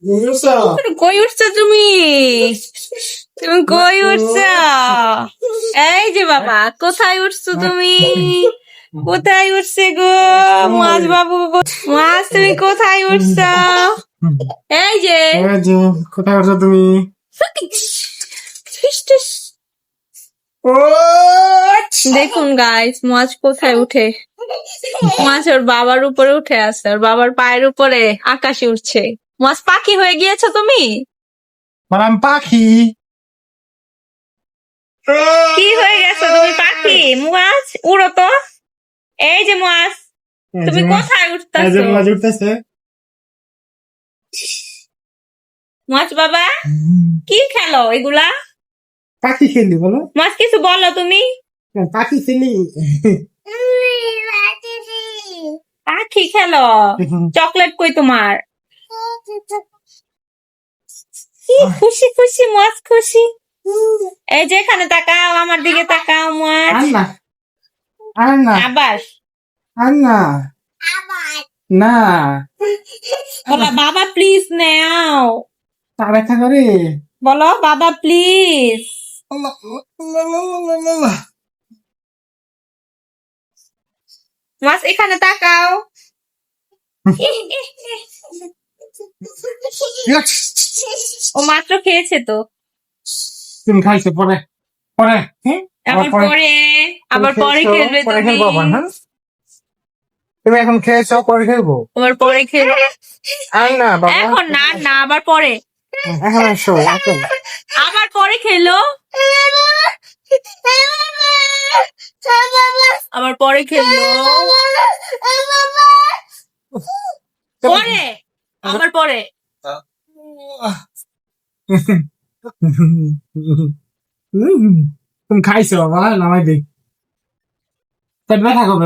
কই উঠছো তুমি? তুমি কই উঠছো? এই যে বাবা, কোথায় উঠছো তুমি? কোথায় উঠছে গো মাছ বাবু? মাছ তুমি কোথায় উঠছো? এই যে কোথায় উঠছো তুমি? দেখুন গাইস, মাছ কোথায় উঠে? মাছ ওর বাবার উপরে উঠে আছে, ওর বাবার পায়ের উপরে আকাশে উঠছে। মাছ পাখি হয়ে গিয়েছো তুমি? মারাম পাখি। কি হয়ে গেছো তুমি? পাখি মাছ উড়ো তো। এই যে মাছ, তুমি কোথায় উঠতেছো? মাছ উঠতেছে। মাছ বাবা, কি খেলো এগুলা? পাখি খেলি বলো। মাছ কিছু বলো তুমি। পাখি খেলি। পাখি খেলো? চকলেট কই তোমার? কি খুশি খুশি মাছ, খুশি। এই যে এখানে তাকাও, আমার দিকে তাকাও মাছ। আন্না আন্না আবার আন্না না বলো বাবা প্লিজ নাও। তার একটা করে বলো বাবা প্লিজ। মাছ এখানে তাকাও। ও মাত্র খেয়েছে তো। তুমি খাইছো পরে পরে আবার পরে, আবার পরে খেলবে পরে তুমি। খেলবো আবার। হ্যাঁ, তুমি এখন খেয়েছো পরে খেলবো। আবার পরে খেলবে। আর না বাবা, এখন না, না আবার পরে। এখন আসো এখন। আবার পরে খেলো। আবার পরে খেললো। পরে, আবার পরে। তুমি খাইছো বাবা, নামাই দিই। পেট ব্যথা করবে।